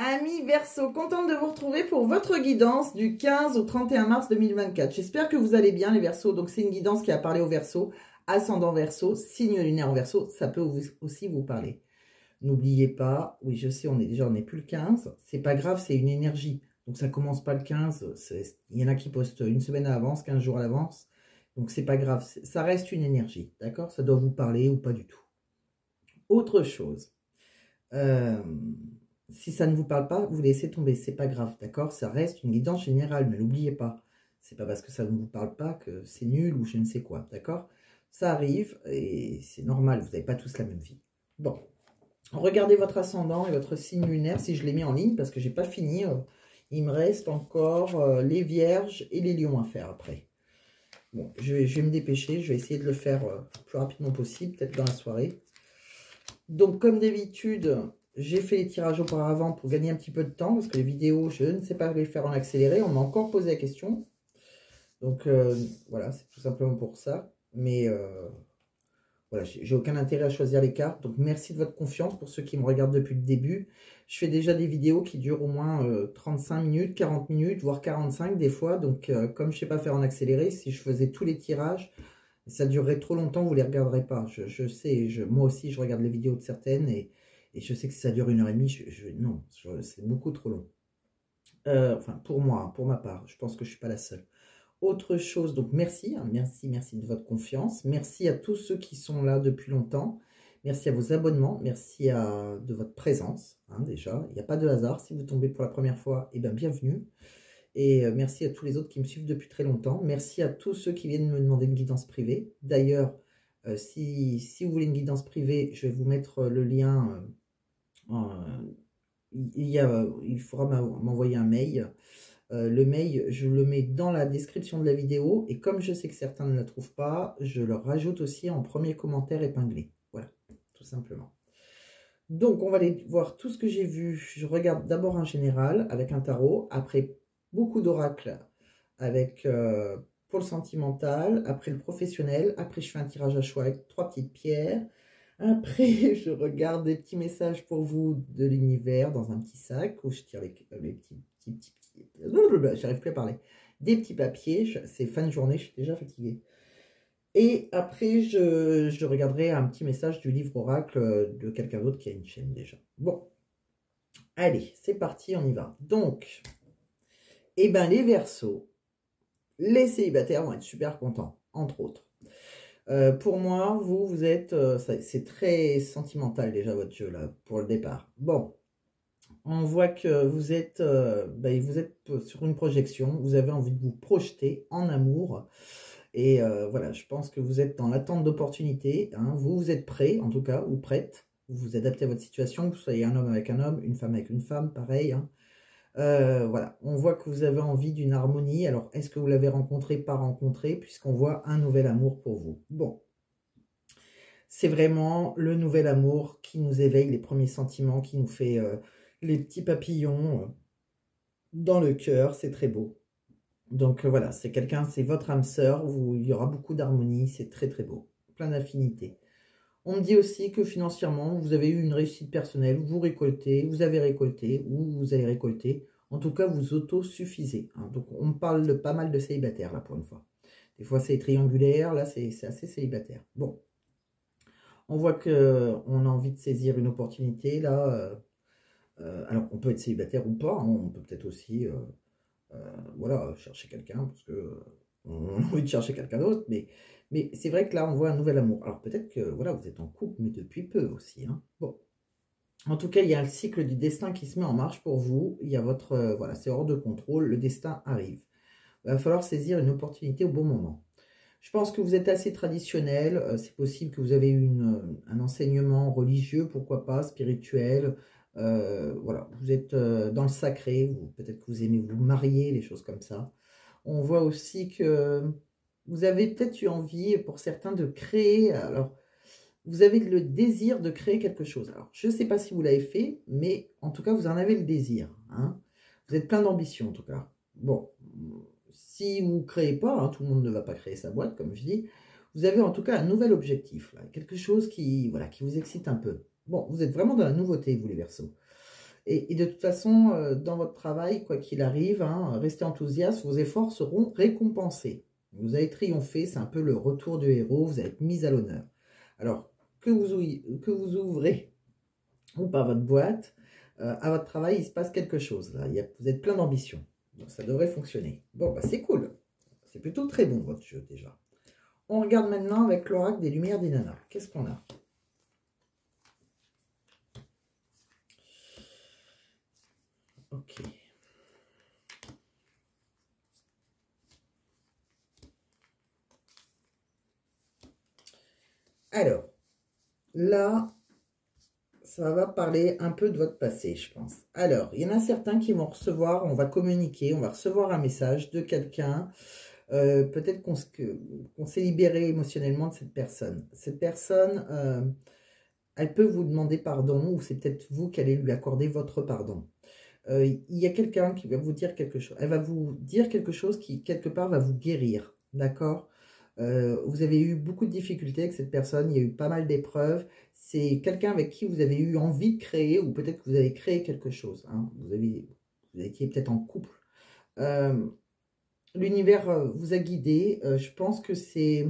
Amis Verseau, contente de vous retrouver pour votre guidance du 15 au 31 mars 2024. J'espère que vous allez bien les Verseaux. Donc c'est une guidance qui a parlé aux Verseaux, ascendant Verseau, signe lunaire en Verseau, ça peut aussi vous parler. N'oubliez pas, oui je sais, on n'est plus le 15, c'est pas grave, c'est une énergie. Donc ça commence pas le 15, il y en a qui postent une semaine à l'avance, 15 jours à l'avance. Donc c'est pas grave, ça reste une énergie, d'accord? Ça doit vous parler ou pas du tout. Autre chose. Si ça ne vous parle pas, vous laissez tomber, c'est pas grave, d'accord? Ça reste une guidance générale, ne l'oubliez pas. C'est pas parce que ça ne vous parle pas que c'est nul ou je ne sais quoi, d'accord? Ça arrive et c'est normal, vous n'avez pas tous la même vie. Bon, regardez votre ascendant et votre signe lunaire, si je l'ai mis en ligne, parce que j'ai pas fini. Il me reste encore les vierges et les lions à faire après. Bon, je vais me dépêcher, je vais essayer de le faire le plus rapidement possible, peut-être dans la soirée. Donc, comme d'habitude, j'ai fait les tirages auparavant pour gagner un petit peu de temps, parce que les vidéos, je ne sais pas les faire en accéléré. On m'a encore posé la question. Donc, voilà, c'est tout simplement pour ça. Mais, voilà, j'ai aucun intérêt à choisir les cartes. Donc, merci de votre confiance pour ceux qui me regardent depuis le début. Je fais déjà des vidéos qui durent au moins 35 minutes, 40 minutes, voire 45 des fois. Donc, comme je ne sais pas faire en accéléré, si je faisais tous les tirages, ça durerait trop longtemps, vous ne les regarderez pas. Je sais, moi aussi, je regarde les vidéos de certaines et je sais que si ça dure 1h30, non, c'est beaucoup trop long. Enfin, pour moi, hein, pour ma part, je pense que je ne suis pas la seule. Autre chose, donc merci, hein, merci de votre confiance. Merci à tous ceux qui sont là depuis longtemps. Merci à vos abonnements, merci de votre présence, hein, déjà. Il n'y a pas de hasard. Si vous tombez pour la première fois, eh bien, bienvenue. Et merci à tous les autres qui me suivent depuis très longtemps. Merci à tous ceux qui viennent me demander une guidance privée. D'ailleurs, si vous voulez une guidance privée, je vais vous mettre le lien. Il faudra m'envoyer un mail. Le mail, je le mets dans la description de la vidéo. Et comme je sais que certains ne la trouvent pas, je le rajoute aussi en premier commentaire épinglé. Voilà, tout simplement. Donc, on va aller voir tout ce que j'ai vu. Je regarde d'abord un général avec un tarot. Après, beaucoup d'oracles avec pour le sentimental, après le professionnel, après je fais un tirage à choix avec 3 petites pierres, après je regarde des petits messages pour vous de l'univers dans un petit sac où je tire les petits j'arrive plus à parler, des petits papiers, c'est fin de journée, je suis déjà fatiguée. Et après, je regarderai un petit message du livre oracle de quelqu'un d'autre qui a une chaîne déjà. Bon, allez, c'est parti, on y va. Donc, eh ben, les Verseaux, les célibataires vont être super contents, entre autres. Pour moi, vous êtes... c'est très sentimental déjà votre jeu, là, pour le départ. Bon, on voit que vous êtes sur une projection, vous avez envie de vous projeter en amour. Et voilà, je pense que vous êtes dans l'attente d'opportunités. Hein. Vous êtes prêt, en tout cas, ou prête. Vous vous adaptez à votre situation, que vous soyez un homme avec un homme, une femme avec une femme, pareil. Hein. Voilà, on voit que vous avez envie d'une harmonie. Alors, est-ce que vous l'avez rencontré, pas rencontré, puisqu'on voit un nouvel amour pour vous. Bon, c'est vraiment le nouvel amour qui nous éveille les premiers sentiments, qui nous fait les petits papillons dans le cœur. C'est très beau. Donc voilà, c'est quelqu'un, c'est votre âme sœur, il y aura beaucoup d'harmonie, c'est très très beau, plein d'affinités. On me dit aussi que financièrement, vous avez eu une réussite personnelle, vous récoltez, vous avez récolté, ou vous avez récolté, en tout cas vous autosuffisez. Hein. Donc on me parle de pas mal de célibataires là pour une fois. Des fois c'est triangulaire, là c'est assez célibataire. Bon, on voit qu'on a envie de saisir une opportunité là. Alors on peut être célibataire ou pas, hein. On peut peut-être aussi... voilà, chercher quelqu'un, parce que on a envie de chercher quelqu'un d'autre, mais c'est vrai que là, on voit un nouvel amour. Alors peut-être que, voilà, vous êtes en couple, mais depuis peu aussi. Hein. Bon. En tout cas, il y a le cycle du destin qui se met en marche pour vous. Il y a votre, voilà, c'est hors de contrôle, le destin arrive. Il va falloir saisir une opportunité au bon moment. Je pense que vous êtes assez traditionnel. C'est possible que vous avez eu un enseignement religieux, pourquoi pas, spirituel. Voilà, vous êtes dans le sacré, peut-être que vous aimez vous marier, les choses comme ça. On voit aussi que vous avez peut-être eu envie, pour certains, de créer. Alors, vous avez le désir de créer quelque chose. Alors, je ne sais pas si vous l'avez fait, mais en tout cas, vous en avez le désir. Hein. Vous êtes plein d'ambition, en tout cas. Bon, si vous ne créez pas, hein, tout le monde ne va pas créer sa boîte, comme je dis, vous avez en tout cas un nouvel objectif, là, quelque chose qui, voilà, qui vous excite un peu. Bon, vous êtes vraiment dans la nouveauté, vous les Verseaux. Et de toute façon, dans votre travail, quoi qu'il arrive, hein, restez enthousiaste, vos efforts seront récompensés. Vous allez triompher, c'est un peu le retour du héros, vous allez être mis à l'honneur. Alors, que vous ouvrez ou pas votre boîte, à votre travail, il se passe quelque chose. Là. Vous êtes plein d'ambition. Donc, ça devrait fonctionner. Bon, bah, c'est cool. C'est plutôt très bon, votre jeu, déjà. On regarde maintenant avec l'oracle des Lumières des Nanas. Qu'est-ce qu'on a? Ok. Alors, là, ça va parler un peu de votre passé, je pense. Alors, il y en a certains qui vont recevoir, on va communiquer, on va recevoir un message de quelqu'un. Peut-être qu'on s'est libéré émotionnellement de cette personne. Cette personne, elle peut vous demander pardon, ou c'est peut-être vous qui allez lui accorder votre pardon. Il y a quelqu'un qui va vous dire quelque chose. Elle va vous dire quelque chose qui, quelque part, va vous guérir. D'accord? Vous avez eu beaucoup de difficultés avec cette personne, il y a eu pas mal d'épreuves. C'est quelqu'un avec qui vous avez eu envie de créer, ou peut-être que vous avez créé quelque chose. Hein. Vous étiez peut-être en couple. L'univers vous a guidé. Je pense que c'est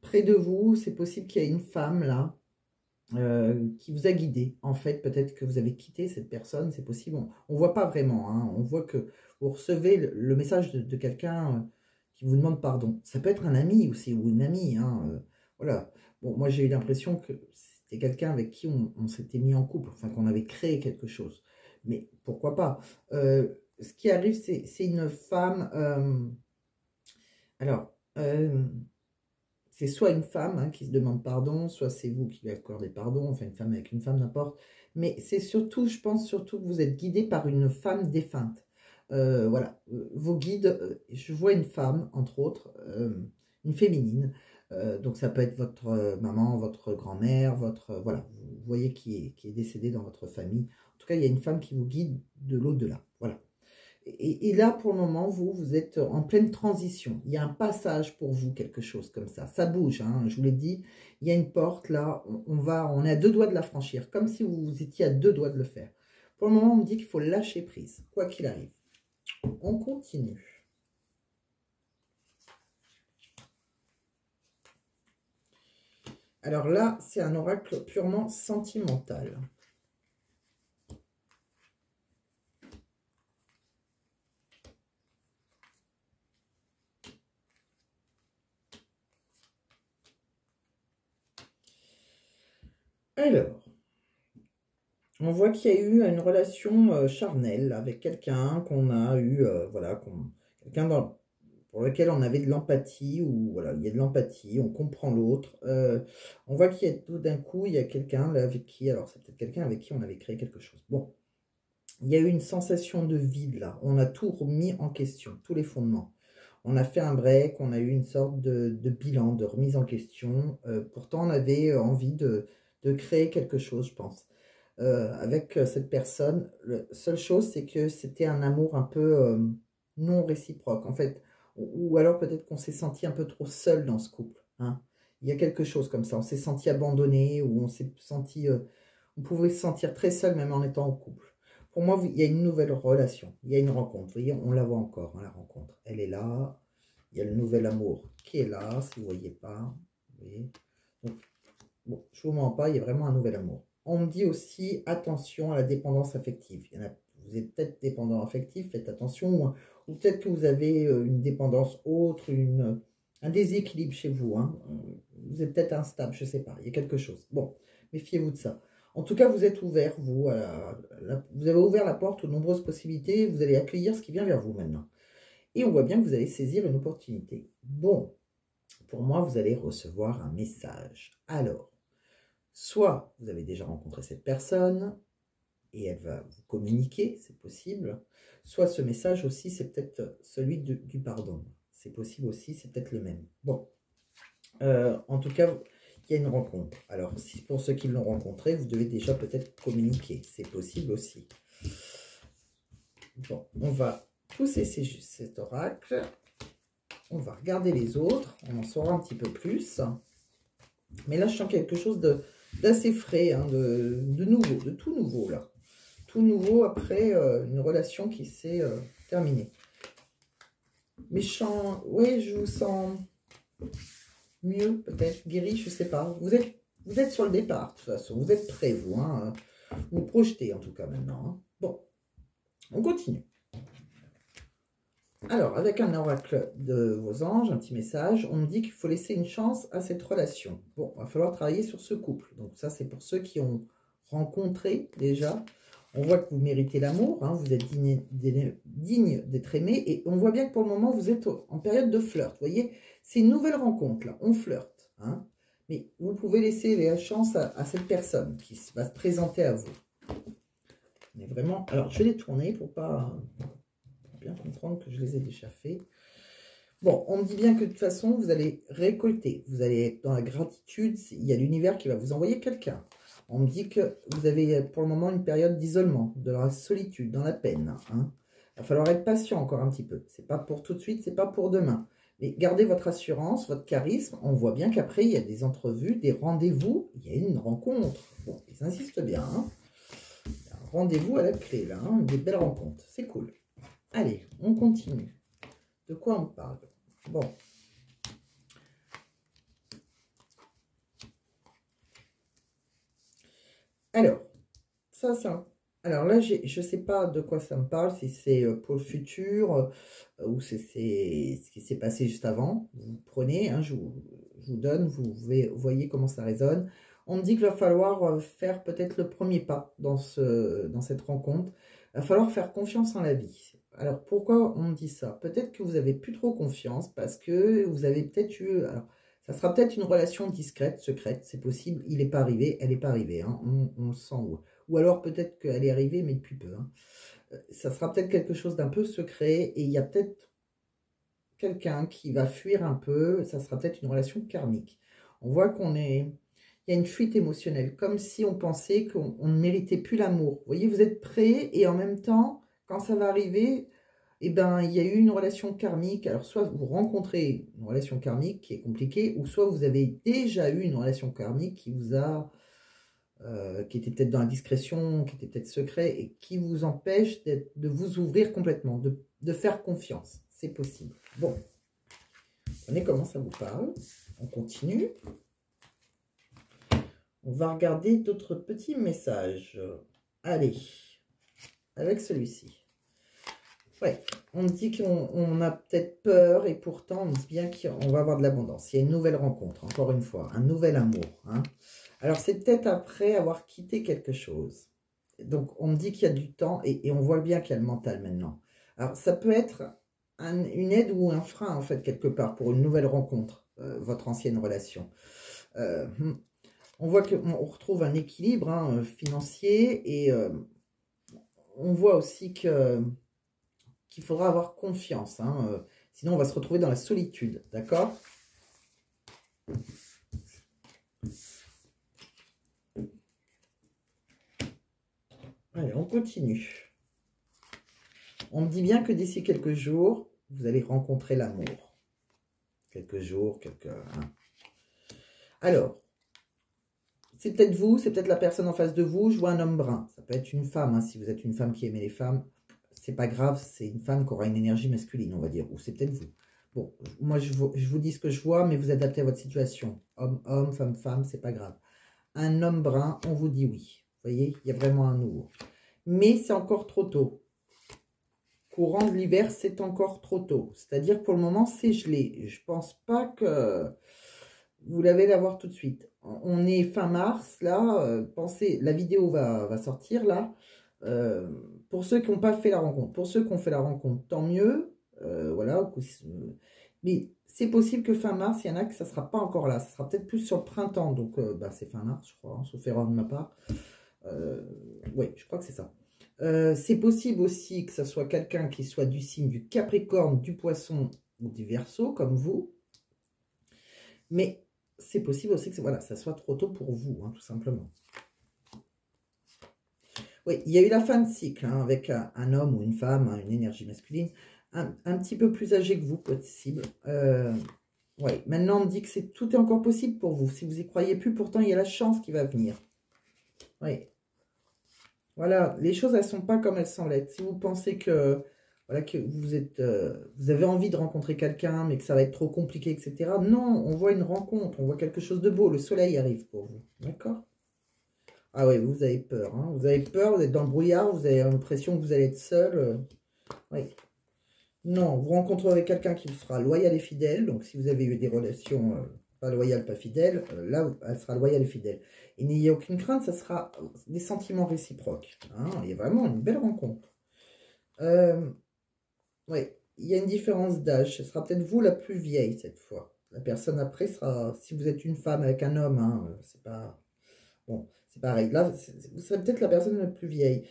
près de vous. C'est possible qu'il y ait une femme là qui vous a guidé. En fait, peut-être que vous avez quitté cette personne. C'est possible. On ne voit pas vraiment. Hein. On voit que vous recevez le message de quelqu'un qui vous demande pardon. Ça peut être un ami aussi ou une amie. Hein. Voilà. Bon, moi, j'ai eu l'impression que c'était quelqu'un avec qui on s'était mis en couple. Enfin, qu'on avait créé quelque chose. Mais pourquoi pas ce qui arrive, c'est une femme. Alors, c'est soit une femme hein, qui se demande pardon, soit c'est vous qui lui accordez pardon, enfin une femme avec une femme, n'importe. Mais c'est surtout, je pense surtout que vous êtes guidé par une femme défunte. Voilà, vos guides, je vois une femme, entre autres, une féminine. Donc ça peut être votre maman, votre grand-mère, voilà, vous voyez qui est décédée dans votre famille. En tout cas, il y a une femme qui vous guide de l'au-delà. Voilà. Et là, pour le moment, vous êtes en pleine transition. Il y a un passage pour vous, quelque chose comme ça. Ça bouge, hein, je vous l'ai dit. Il y a une porte, là, on est à 2 doigts de la franchir, comme si vous étiez à 2 doigts de le faire. Pour le moment, on me dit qu'il faut lâcher prise, quoi qu'il arrive. On continue. Alors là, c'est un oracle purement sentimental. Alors, on voit qu'il y a eu une relation charnelle avec quelqu'un qu'on a eu, voilà, quelqu'un pour lequel on avait de l'empathie, ou voilà, il y a de l'empathie, on comprend l'autre. On voit qu'il y a tout d'un coup, il y a quelqu'un avec qui, alors c'est peut-être quelqu'un avec qui on avait créé quelque chose. Bon, il y a eu une sensation de vide là, on a tout remis en question, tous les fondements. On a fait un break, on a eu une sorte de bilan, de remise en question. Pourtant, on avait envie de créer quelque chose, je pense. Avec cette personne, la seule chose, c'est que c'était un amour un peu non réciproque, en fait. Ou alors peut-être qu'on s'est senti un peu trop seul dans ce couple. Hein. Il y a quelque chose comme ça. On s'est senti abandonné, ou on s'est senti... on pouvait se sentir très seul même en étant en couple. Pour moi, il y a une nouvelle relation. Il y a une rencontre. Vous voyez, on la voit encore, hein, la rencontre. Elle est là. Il y a le nouvel amour qui est là, si vous ne voyez pas. Vous voyez. Donc, bon, je ne vous mens pas, il y a vraiment un nouvel amour. On me dit aussi attention à la dépendance affective. Vous êtes peut-être dépendant affectif, faites attention. Ou peut-être que vous avez une dépendance autre, un déséquilibre chez vous. Hein. Vous êtes peut-être instable, je ne sais pas. Il y a quelque chose. Bon, méfiez-vous de ça. En tout cas, vous êtes ouvert, vous avez ouvert la porte aux nombreuses possibilités. Vous allez accueillir ce qui vient vers vous maintenant. Et on voit bien que vous allez saisir une opportunité. Bon, pour moi, vous allez recevoir un message. Alors, soit vous avez déjà rencontré cette personne et elle va vous communiquer, c'est possible. Soit ce message aussi, c'est peut-être celui du pardon. C'est possible aussi, c'est peut-être le même. Bon, en tout cas, il y a une rencontre. Alors, si pour ceux qui l'ont rencontré, vous devez déjà peut-être communiquer. C'est possible aussi. Bon, on va pousser cet oracle. On va regarder les autres. On en saura un petit peu plus. Mais là, je sens quelque chose d'assez frais, hein, de nouveau, de tout nouveau, là. tout nouveau après une relation qui s'est terminée. Méchant, oui, je vous sens mieux, peut-être, guéri, je sais pas. Vous êtes sur le départ, de toute façon. Vous êtes prêts, vous. Hein, vous projetez, en tout cas, maintenant. Hein. Bon, on continue. Alors, avec un oracle de vos anges, un petit message, on me dit qu'il faut laisser une chance à cette relation. Bon, il va falloir travailler sur ce couple. Donc ça, c'est pour ceux qui ont rencontré déjà. On voit que vous méritez l'amour, hein, vous êtes digne d'être aimé. Et on voit bien que pour le moment, vous êtes en période de flirt. Vous voyez, c'est une nouvelle rencontre, là. On flirte. Hein, mais vous pouvez laisser la chance à cette personne qui va se présenter à vous. Mais vraiment... Alors, je vais les tourner pour pas... bien comprendre que je les ai déjà fait. Bon, on me dit bien que de toute façon, vous allez récolter. Vous allez être dans la gratitude. Il y a l'univers qui va vous envoyer quelqu'un. On me dit que vous avez pour le moment une période d'isolement, de la solitude, dans la peine. Hein. Il va falloir être patient encore un petit peu. C'est pas pour tout de suite, c'est pas pour demain. Mais gardez votre assurance, votre charisme. On voit bien qu'après, il y a des entrevues, des rendez-vous. Il y a une rencontre. Bon, ils insistent bien. Hein. Il y a un rendez-vous à la clé, là. Hein, des belles rencontres. C'est cool. Allez, on continue. De quoi on parle? Bon. Alors, ça. Alors là, je ne sais pas de quoi ça me parle, si c'est pour le futur ou si c'est ce qui s'est passé juste avant. Vous prenez, hein, je vous donne, vous voyez comment ça résonne. On me dit qu'il va falloir faire peut-être le premier pas dans cette rencontre. Il va falloir faire confiance en la vie. Alors, pourquoi on me dit ça? Peut-être que vous n'avez plus trop confiance parce que vous avez peut-être eu... Alors, ça sera peut-être une relation discrète, secrète, c'est possible. Il n'est pas arrivé, elle n'est pas arrivée. Hein, on le sent. Ou alors peut-être qu'elle est arrivée, mais depuis peu. Hein. Ça sera peut-être quelque chose d'un peu secret et il y a peut-être quelqu'un qui va fuir un peu. Ça sera peut-être une relation karmique. On voit qu'il y a une fuite émotionnelle, comme si on pensait qu'on ne méritait plus l'amour. Vous voyez, vous êtes prêts et en même temps... Quand ça va arriver, eh ben, il y a eu une relation karmique. Alors, soit vous rencontrez une relation karmique qui est compliquée, ou soit vous avez déjà eu une relation karmique qui vous a, qui était peut-être dans la discrétion, qui était peut-être secret, et qui vous empêche de vous ouvrir complètement, de faire confiance. C'est possible. Bon, voyez comment ça vous parle. On continue. On va regarder d'autres petits messages. Allez, avec celui-ci. Ouais, on me dit qu'on a peut-être peur et pourtant on dit bien qu'on va avoir de l'abondance. Il y a une nouvelle rencontre, encore une fois, un nouvel amour. Hein. Alors c'est peut-être après avoir quitté quelque chose. Donc on me dit qu'il y a du temps et on voit bien qu'il y a le mental maintenant. Alors ça peut être une aide ou un frein en fait quelque part pour une nouvelle rencontre, votre ancienne relation. On voit qu'on retrouve un équilibre hein, financier et on voit aussi qu'il faudra avoir confiance. Hein, sinon, on va se retrouver dans la solitude. D'accord? Allez, on continue. On me dit bien que d'ici quelques jours, vous allez rencontrer l'amour. Quelques jours, hein. Alors, c'est peut-être vous, c'est peut-être la personne en face de vous. Je vois un homme brun. Ça peut être une femme. Hein, si vous êtes une femme qui aimait les femmes, c'est pas grave. C'est une femme qui aura une énergie masculine, on va dire. Ou c'est peut-être vous. Bon, moi, je vous dis ce que je vois, mais vous adaptez à votre situation. Homme, homme, femme, femme, c'est pas grave. Un homme brun, on vous dit oui. Vous voyez, il y a vraiment un nouveau. Mais c'est encore trop tôt. Courant de l'hiver, c'est encore trop tôt. C'est-à-dire, pour le moment, c'est gelé. Je pense pas que vous l'avez l'avoir tout de suite. On est fin mars, là. Pensez, la vidéo va sortir, là. Pour ceux qui n'ont pas fait la rencontre. Pour ceux qui ont fait la rencontre, tant mieux. Voilà. Mais c'est possible que fin mars, il y en a que ça ne sera pas encore là. Ça sera peut-être plus sur le printemps. Donc, c'est fin mars, je crois, hein, sauf erreur de ma part. Oui, je crois que c'est ça. C'est possible aussi que ce soit quelqu'un qui soit du signe du Capricorne, du Poisson ou du Verseau, comme vous. Mais c'est possible aussi que voilà, ça soit trop tôt pour vous, hein, tout simplement. Oui, il y a eu la fin de cycle hein, avec un homme ou une femme, hein, une énergie masculine, un petit peu plus âgé que vous, possible. Oui, maintenant on me dit que tout est encore possible pour vous. Si vous n'y croyez plus, pourtant il y a la chance qui va venir. Oui. Voilà, les choses, elles ne sont pas comme elles semblent être. Si vous pensez que, voilà, que vous avez envie de rencontrer quelqu'un, mais que ça va être trop compliqué, etc. Non, on voit une rencontre, on voit quelque chose de beau. Le soleil arrive pour vous, d'accord? Ah oui, vous avez peur, hein. Vous avez peur, vous êtes dans le brouillard, vous avez l'impression que vous allez être seul. Oui. Non, vous rencontrerez quelqu'un qui vous sera loyal et fidèle. Donc, si vous avez eu des relations pas loyales, pas fidèles, là, elle sera loyale et fidèle. Et n'ayez aucune crainte, ça sera des sentiments réciproques. Hein. Il y a vraiment une belle rencontre. Oui, il y a une différence d'âge. Ce sera peut-être vous la plus vieille cette fois. La personne après sera, si vous êtes une femme avec un homme, hein, c'est pas... Bon, c'est pareil. Là, vous serez peut-être la personne la plus vieille.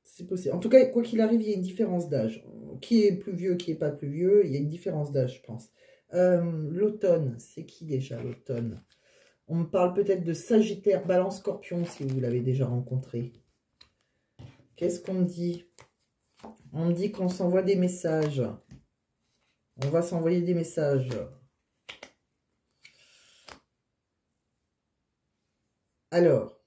C'est possible. En tout cas, quoi qu'il arrive, il y a une différence d'âge. Qui est plus vieux, qui est pas plus vieux, il y a une différence d'âge, je pense. L'automne, c'est qui déjà l'automne? On me parle peut-être de Sagittaire, Balance, Scorpion, si vous l'avez déjà rencontré. Qu'est-ce qu'on me dit? On me dit qu'on s'envoie des messages. On va s'envoyer des messages. Alors,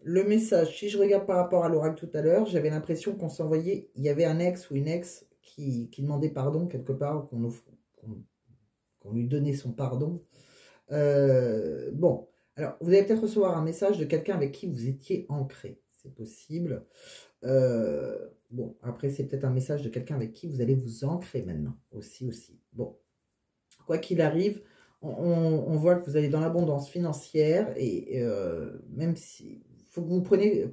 le message, si je regarde par rapport à l'oracle tout à l'heure, j'avais l'impression qu'on s'envoyait, il y avait un ex ou une ex qui demandait pardon quelque part, qu'on lui donnait son pardon. Bon, alors, vous allez peut-être recevoir un message de quelqu'un avec qui vous étiez ancré. C'est possible. Bon, après, c'est peut-être un message de quelqu'un avec qui vous allez vous ancrer maintenant. Aussi. Bon, quoi qu'il arrive, on voit que vous allez dans l'abondance financière et même si... Il faut que vous preniez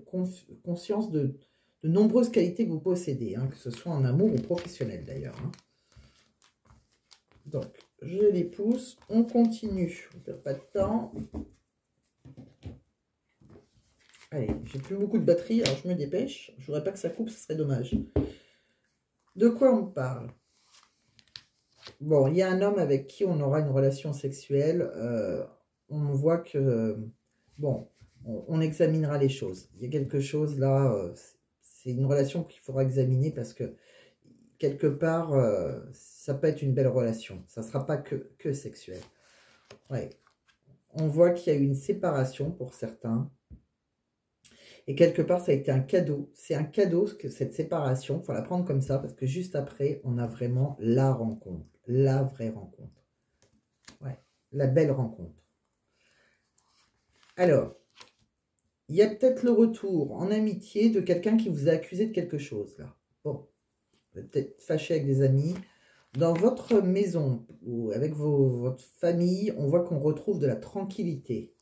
conscience de nombreuses qualités que vous possédez, hein, que ce soit en amour ou professionnel d'ailleurs. Hein. Donc, je les pousse, on continue, on ne perd pas de temps. Allez, j'ai plus beaucoup de batterie, alors je me dépêche. Je ne voudrais pas que ça coupe, ce serait dommage. De quoi on parle? Bon, il y a un homme avec qui on aura une relation sexuelle. On voit que, bon, on examinera les choses. Il y a quelque chose là, c'est une relation qu'il faudra examiner parce que, quelque part, ça peut être une belle relation. Ça ne sera pas que sexuel. Ouais. On voit qu'il y a eu une séparation pour certains. Et quelque part, ça a été un cadeau. C'est un cadeau que cette séparation, il faut la prendre comme ça, parce que juste après, on a vraiment la rencontre. La vraie rencontre. Ouais, la belle rencontre. Alors, il y a peut-être le retour en amitié de quelqu'un qui vous a accusé de quelque chose, là. Bon, vous êtes peut-être fâché avec des amis. Dans votre maison, ou avec votre famille, on voit qu'on retrouve de la tranquillité.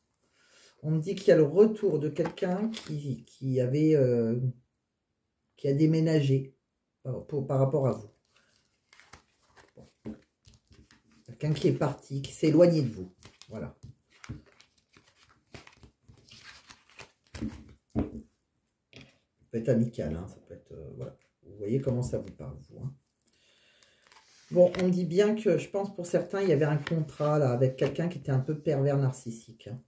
On me dit qu'il y a le retour de quelqu'un qui a déménagé par rapport à vous. Bon. Quelqu'un qui est parti, qui s'est éloigné de vous. Voilà. Ça peut être amical, hein, ça peut être... voilà. Vous voyez comment ça vous parle, vous. Hein. Bon, on me dit bien que, je pense pour certains, il y avait un contrat là avec quelqu'un qui était un peu pervers narcissique. Hein.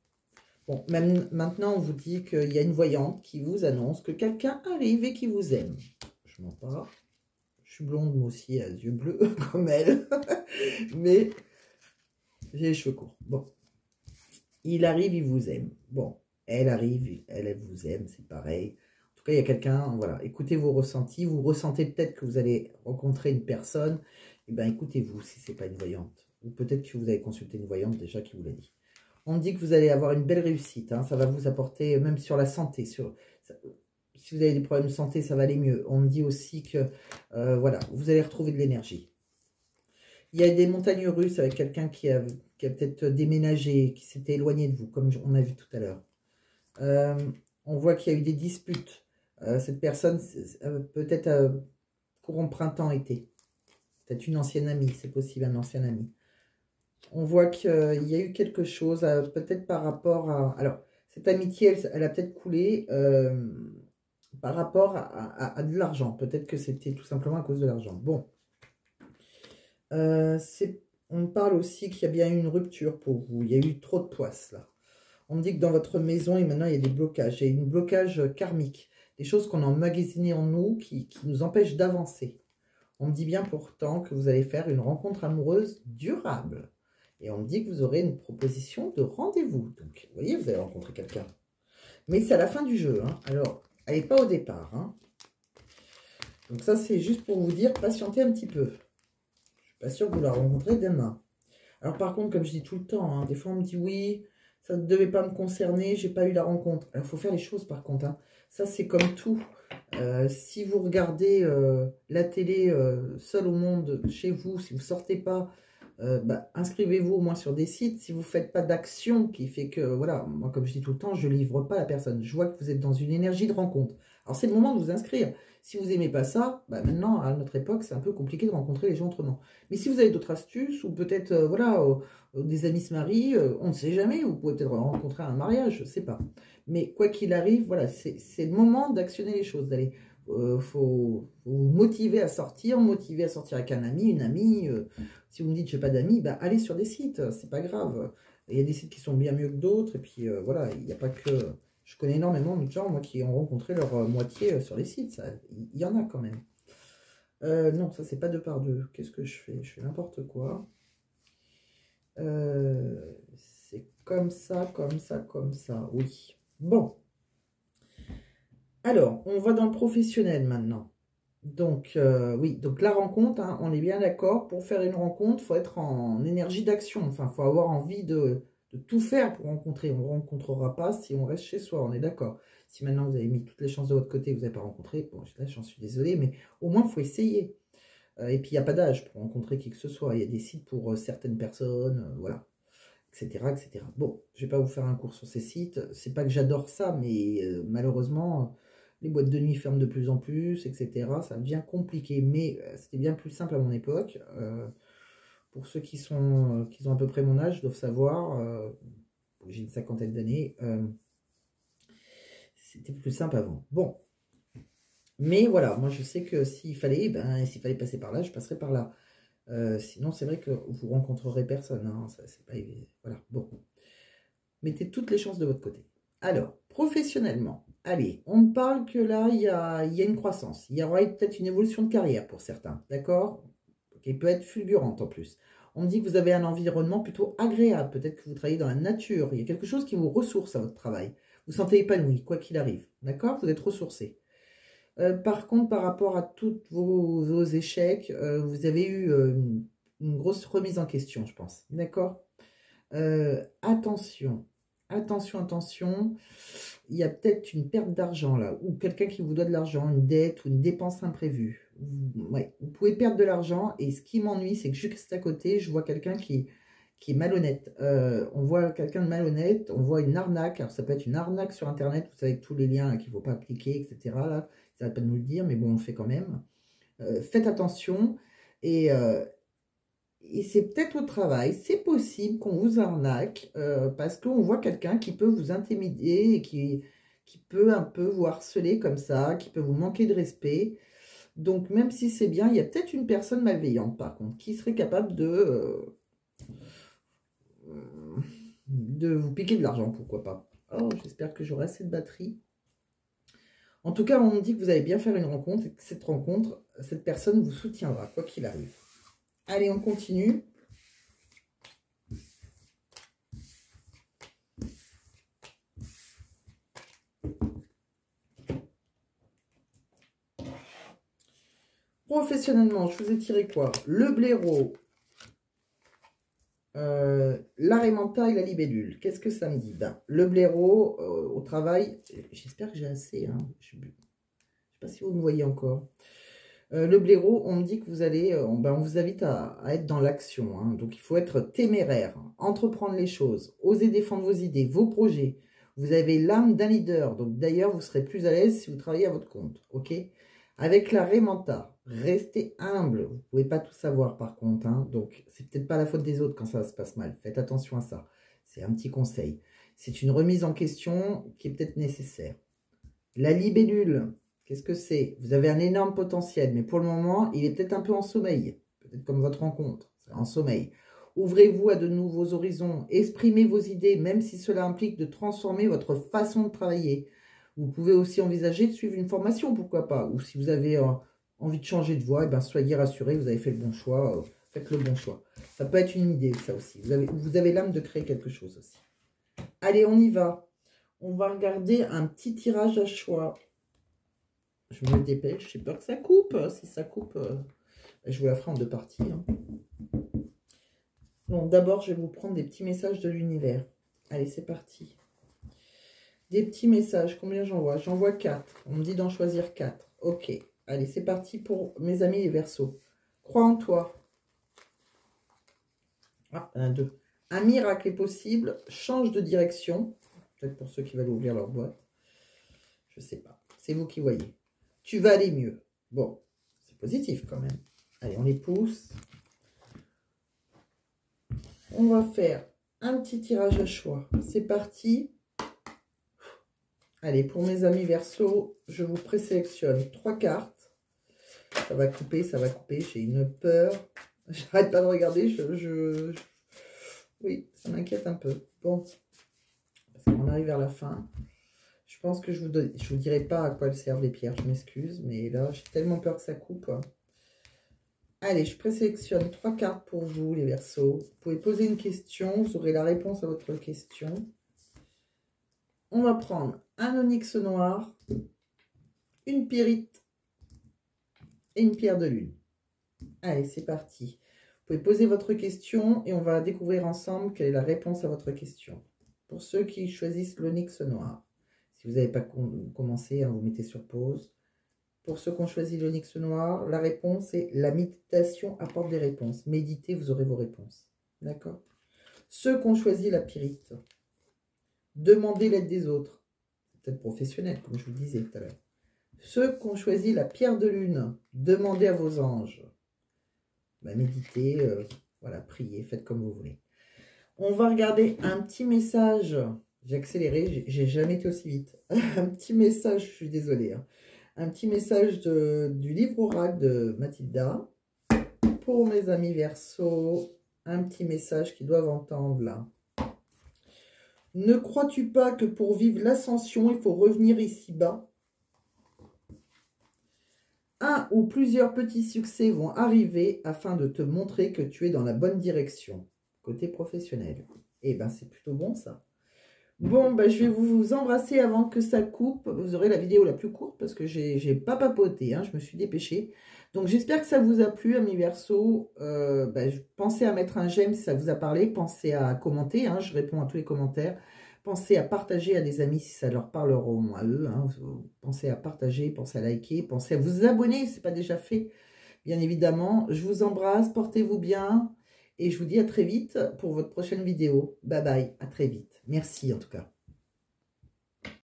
Bon, même maintenant, on vous dit qu'il y a une voyante qui vous annonce que quelqu'un arrive et qui vous aime. Je mens pas. Je suis blonde, moi aussi, à yeux bleus, comme elle. Mais j'ai les cheveux courts. Bon. Il arrive, il vous aime. Bon. Elle arrive, elle vous aime, c'est pareil. En tout cas, il y a quelqu'un, voilà. Écoutez vos ressentis. Vous ressentez peut-être que vous allez rencontrer une personne. Eh bien, écoutez-vous si ce n'est pas une voyante. Ou peut-être que vous avez consulté une voyante déjà qui vous l'a dit. On dit que vous allez avoir une belle réussite. Hein, ça va vous apporter, même sur la santé. Si vous avez des problèmes de santé, ça va aller mieux. On me dit aussi que, voilà, vous allez retrouver de l'énergie. Il y a des montagnes russes avec quelqu'un qui a peut-être déménagé, qui s'était éloigné de vous, comme on a vu tout à l'heure. On voit qu'il y a eu des disputes. Cette personne, peut-être courant printemps-été. Peut-être une ancienne amie, c'est possible, un ancien ami. On voit qu'il y a eu quelque chose, peut-être par rapport à... Alors, cette amitié, elle a peut-être coulé par rapport à de l'argent. Peut-être que c'était tout simplement à cause de l'argent. Bon. On me parle aussi qu'il y a bien eu une rupture pour vous. Il y a eu trop de poisse, là. On me dit que dans votre maison, et maintenant, il y a des blocages. Il y a un blocage karmique. Des choses qu'on a emmagasinées en nous qui nous empêchent d'avancer. On me dit bien pourtant que vous allez faire une rencontre amoureuse durable. Et on me dit que vous aurez une proposition de rendez-vous. Donc, vous voyez, vous allez rencontrer quelqu'un. Mais c'est à la fin du jeu. Hein. Alors, elle n'est pas au départ. Hein. Donc ça, c'est juste pour vous dire, patientez un petit peu. Je suis pas sûre que vous la rencontrez demain. Alors par contre, comme je dis tout le temps, hein, des fois on me dit oui, ça ne devait pas me concerner, j'ai pas eu la rencontre. Alors il faut faire les choses par contre. Hein. Ça c'est comme tout. Si vous regardez la télé seul au monde chez vous, si vous sortez pas, inscrivez-vous au moins sur des sites. Si vous faites pas d'action qui fait que, voilà, moi comme je dis tout le temps, je livre pas la personne. Je vois que vous êtes dans une énergie de rencontre. Alors c'est le moment de vous inscrire. Si vous aimez pas ça, maintenant à notre époque, c'est un peu compliqué de rencontrer les gens autrement. Mais si vous avez d'autres astuces, ou peut-être, des amis se marient, on ne sait jamais, vous pouvez peut-être rencontrer un mariage, je ne sais pas. Mais quoi qu'il arrive, voilà, c'est le moment d'actionner les choses, d'aller. Faut vous motiver à sortir, avec un ami, une amie. Si vous me dites, je n'ai pas d'amis, allez sur des sites, c'est pas grave. Il y a des sites qui sont bien mieux que d'autres, et puis voilà, il n'y a pas que... Je connais énormément de gens, moi, qui ont rencontré leur moitié sur les sites, il y en a quand même. Non, ça, c'est pas 2 par 2. Qu'est-ce que je fais? Je fais n'importe quoi. C'est comme ça, comme ça, comme ça. Oui. Bon. Alors, on va dans le professionnel maintenant. Donc, oui, donc la rencontre, hein, on est bien d'accord. Pour faire une rencontre, il faut être en énergie d'action. Enfin, il faut avoir envie de tout faire pour rencontrer. On ne rencontrera pas si on reste chez soi, on est d'accord. Si maintenant vous avez mis toutes les chances de votre côté, vous n'avez pas rencontré, bon, là, j'en suis désolée, mais au moins, il faut essayer. Et puis, il n'y a pas d'âge pour rencontrer qui que ce soit. Il y a des sites pour certaines personnes, voilà, etc., etc. Bon, je ne vais pas vous faire un cours sur ces sites. C'est pas que j'adore ça, mais malheureusement, les boîtes de nuit ferment de plus en plus, etc. Ça devient compliqué, mais c'était bien plus simple à mon époque. Pour ceux qui ont à peu près mon âge, doivent savoir, j'ai une 50aine d'années, c'était plus simple avant. Bon, mais voilà, moi je sais que s'il fallait passer par là, je passerai par là. Sinon, c'est vrai que vous rencontrerez personne. Hein, ça, c'est pas, voilà, bon. Mettez toutes les chances de votre côté. Alors, professionnellement, allez, on me parle que là, il y a une croissance. Il y aura peut-être une évolution de carrière pour certains, d'accord? Qui peut être fulgurante en plus. On me dit que vous avez un environnement plutôt agréable. Peut-être que vous travaillez dans la nature. Il y a quelque chose qui vous ressource à votre travail. Vous vous sentez épanoui, quoi qu'il arrive. D'accord? Vous êtes ressourcé. Par contre, par rapport à tous vos échecs, vous avez eu une grosse remise en question, je pense. D'accord? Attention, attention, attention. Il y a peut-être une perte d'argent là, ou quelqu'un qui vous doit de l'argent, une dette ou une dépense imprévue. Ouais, vous pouvez perdre de l'argent, et ce qui m'ennuie, c'est que juste à côté, je vois quelqu'un qui est malhonnête. On voit quelqu'un de malhonnête, on voit une arnaque. Alors ça peut être une arnaque sur Internet, vous savez, avec tous les liens qu'il ne faut pas cliquer, etc. Là, ça va pas nous le dire, mais bon, on le fait quand même. Faites attention, et c'est peut-être au travail, c'est possible qu'on vous arnaque, parce qu'on voit quelqu'un qui peut vous intimider, et qui peut un peu vous harceler comme ça, qui peut vous manquer de respect. Donc même si c'est bien, il y a peut-être une personne malveillante par contre, qui serait capable de vous piquer de l'argent, pourquoi pas. Oh, j'espère que j'aurai assez de batterie. En tout cas, on me dit que vous allez bien faire une rencontre, et que cette rencontre, cette personne vous soutiendra, quoi qu'il arrive. Allez, on continue. Professionnellement, je vous ai tiré quoi? Le blaireau, l'arrêt mental et la libellule. Qu'est-ce que ça me dit? Le blaireau, au travail, j'espère que j'ai assez. Hein. Je ne sais pas si vous me voyez encore. Le blaireau, on me dit que vous allez, on vous invite à être dans l'action. Hein. Donc, il faut être téméraire, entreprendre les choses, oser défendre vos idées, vos projets. Vous avez l'âme d'un leader. Donc, d'ailleurs, vous serez plus à l'aise si vous travaillez à votre compte. OK? Avec la Remanta, restez humble. Vous ne pouvez pas tout savoir, par contre. Hein. Donc, c'est peut-être pas la faute des autres quand ça se passe mal. Faites attention à ça. C'est un petit conseil. C'est une remise en question qui est peut-être nécessaire. La libellule. Qu'est-ce que c'est? Vous avez un énorme potentiel, mais pour le moment, il est peut-être un peu en sommeil. Peut-être comme votre rencontre, c'est en sommeil. Ouvrez-vous à de nouveaux horizons. Exprimez vos idées, même si cela implique de transformer votre façon de travailler. Vous pouvez aussi envisager de suivre une formation, pourquoi pas. Ou si vous avez envie de changer de voie, soyez rassurés, vous avez fait le bon choix. Faites le bon choix. Ça peut être une idée, ça aussi. Vous avez l'âme de créer quelque chose aussi. Allez, on y va. On va regarder un petit tirage à choix. Je me dépêche, j'ai peur que ça coupe. Si ça coupe, je vous la ferai en 2 parties. Hein. Donc d'abord, je vais vous prendre des petits messages de l'univers. Allez, c'est parti. Des petits messages, combien j'envoie? J'envoie 4. On me dit d'en choisir 4. Ok, allez, c'est parti pour mes amis les Verseaux. Crois en toi. Ah, un 2. Un miracle est possible. Change de direction. Peut-être pour ceux qui veulent ouvrir leur boîte. Je sais pas. C'est vous qui voyez. Tu vas aller mieux. Bon, c'est positif quand même. Allez, on les pousse. On va faire un petit tirage à choix. C'est parti. Allez, pour mes amis Verseaux, je vous présélectionne 3 cartes. Ça va couper, j'ai une peur. J'arrête pas de regarder, oui, ça m'inquiète un peu. Bon, parce qu'on arrive vers la fin. Je pense que je vous dirai pas à quoi elles servent les pierres, je m'excuse. Mais là, j'ai tellement peur que ça coupe. Allez, je présélectionne 3 cartes pour vous, les Verseaux. Vous pouvez poser une question, vous aurez la réponse à votre question. On va prendre un onyx noir, une pyrite et une pierre de lune. Allez, c'est parti. Vous pouvez poser votre question et on va découvrir ensemble quelle est la réponse à votre question. Pour ceux qui choisissent l'onyx noir, si vous n'avez pas commencé, hein, vous mettez sur pause. Pour ceux qui ont choisi l'onyx noir, la réponse est la méditation apporte des réponses. Méditez, vous aurez vos réponses. D'accord? Ceux qui ont choisi la pyrite, demandez l'aide des autres. C'est peut-être professionnel, comme je vous le disais tout à l'heure. Ceux qui ont choisi la pierre de lune, demandez à vos anges. Méditez, voilà, priez, faites comme vous voulez. On va regarder un petit message. J'ai accéléré, j'ai jamais été aussi vite. Un petit message, je suis désolée. Hein. Un petit message du livre oracle de Mathilda. Pour mes amis Verseaux, un petit message qu'ils doivent entendre là. Ne crois-tu pas que pour vivre l'ascension, il faut revenir ici-bas? Un ou plusieurs petits succès vont arriver afin de te montrer que tu es dans la bonne direction, côté professionnel. Eh bien, c'est plutôt bon, ça. Bon, ben, je vais vous embrasser avant que ça coupe. Vous aurez la vidéo la plus courte parce que j'ai pas papoté, hein, je me suis dépêchée. Donc, j'espère que ça vous a plu, amis Verseaux. Pensez à mettre un j'aime si ça vous a parlé. Pensez à commenter, hein, je réponds à tous les commentaires. Pensez à partager à des amis si ça leur parlera à eux. Hein. Pensez à partager, pensez à liker, pensez à vous abonner si ce n'est pas déjà fait. Bien évidemment, je vous embrasse, portez-vous bien. Et je vous dis à très vite pour votre prochaine vidéo. Bye bye, à très vite. Merci en tout cas.